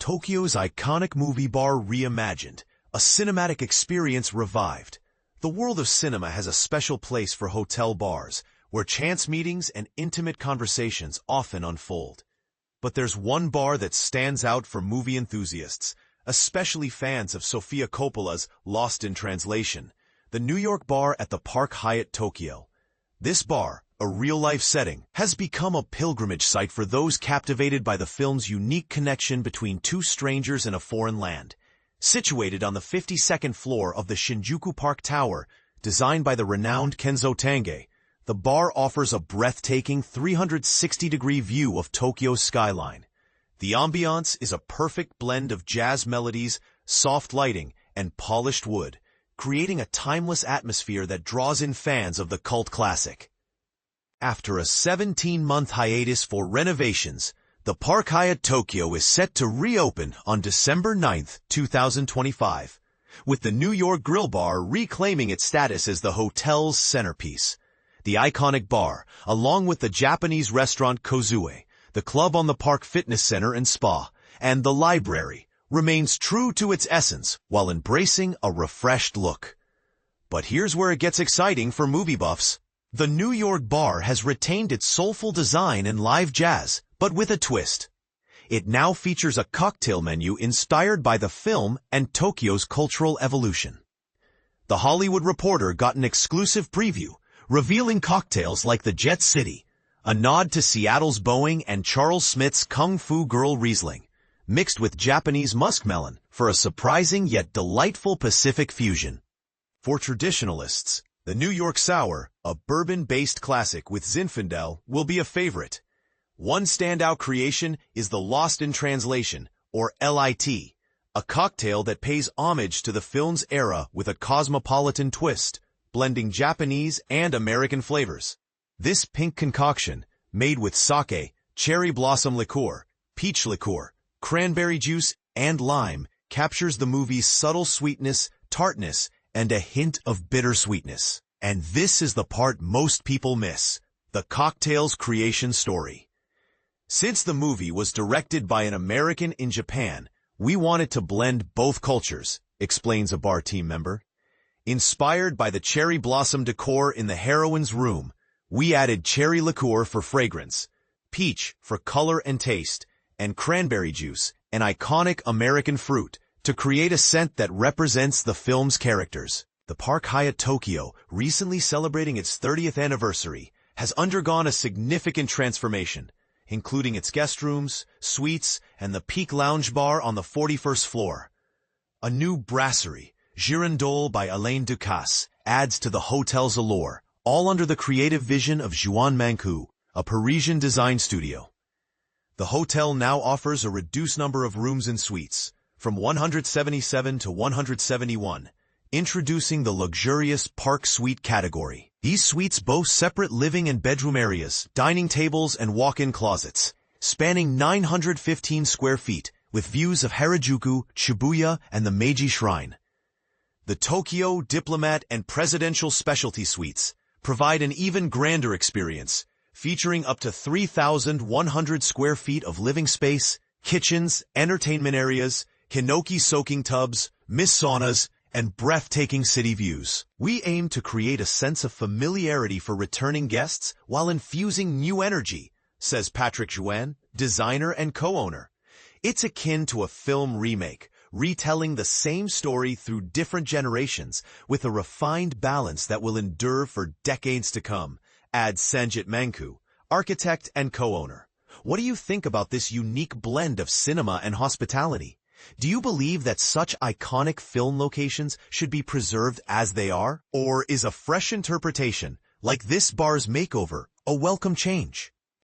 Tokyo's iconic movie bar reimagined, a cinematic experience revived. The world of cinema has a special place for hotel bars, where chance meetings and intimate conversations often unfold. But there's one bar that stands out for movie enthusiasts, especially fans of Sofia Coppola's Lost in Translation, the New York bar at the Park Hyatt Tokyo. This bar, a real-life setting, has become a pilgrimage site for those captivated by the film's unique connection between two strangers in a foreign land. Situated on the 52nd floor of the Shinjuku Park Tower, designed by the renowned Kenzo Tange, the bar offers a breathtaking 360-degree view of Tokyo's skyline. The ambiance is a perfect blend of jazz melodies, soft lighting, and polished wood, creating a timeless atmosphere that draws in fans of the cult classic. After a 17-month hiatus for renovations, the Park Hyatt Tokyo is set to reopen on December 9, 2025, with the New York Grill Bar reclaiming its status as the hotel's centerpiece. The iconic bar, along with the Japanese restaurant Kozue, the club on the Park Fitness Center and Spa, and the library, remains true to its essence while embracing a refreshed look. But here's where it gets exciting for movie buffs. The New York bar has retained its soulful design and live jazz, but with a twist. It now features a cocktail menu inspired by the film and Tokyo's cultural evolution. The Hollywood Reporter got an exclusive preview, revealing cocktails like the Jet City, a nod to Seattle's Boeing and Charles Smith's Kung Fu Girl Riesling, mixed with Japanese muskmelon for a surprising yet delightful Pacific fusion. For traditionalists, the New York Sour, a bourbon-based classic with Zinfandel, will be a favorite. One standout creation is the Lost in Translation, or LIT, a cocktail that pays homage to the film's era with a cosmopolitan twist, blending Japanese and American flavors. This pink concoction, made with sake, cherry blossom liqueur, peach liqueur, cranberry juice, and lime, captures the movie's subtle sweetness, tartness, and a hint of bittersweetness. And this is the part most people miss: the cocktail's creation story. Since the movie was directed by an American in Japan, we wanted to blend both cultures, explains a bar team member. Inspired by the cherry blossom decor in the heroine's room, we added cherry liqueur for fragrance, peach for color and taste, and cranberry juice, an iconic American fruit, to create a scent that represents the film's characters. The Park Hyatt Tokyo, recently celebrating its 30th anniversary, has undergone a significant transformation, including its guest rooms, suites, and the Peak Lounge Bar on the 41st floor. A new brasserie, Girandole by Alain Ducasse, adds to the hotel's allure, all under the creative vision of Juan Mancu, a Parisian design studio. The hotel now offers a reduced number of rooms and suites, from 177 to 171, introducing the luxurious Park Suite category. These suites boast separate living and bedroom areas, dining tables, and walk-in closets, spanning 915 square feet, with views of Harajuku, Shibuya, and the Meiji Shrine. The Tokyo, Diplomat, and Presidential Specialty Suites provide an even grander experience, featuring up to 3,100 square feet of living space, kitchens, entertainment areas, hinoki soaking tubs, mist saunas, and breathtaking city views. We aim to create a sense of familiarity for returning guests while infusing new energy, says Patrick Juan, designer and co-owner. It's akin to a film remake, retelling the same story through different generations with a refined balance that will endure for decades to come, adds Sanjit Manku, architect and co-owner. What do you think about this unique blend of cinema and hospitality? Do you believe that such iconic film locations should be preserved as they are? Or is a fresh interpretation, like this bar's Makeover, a welcome change?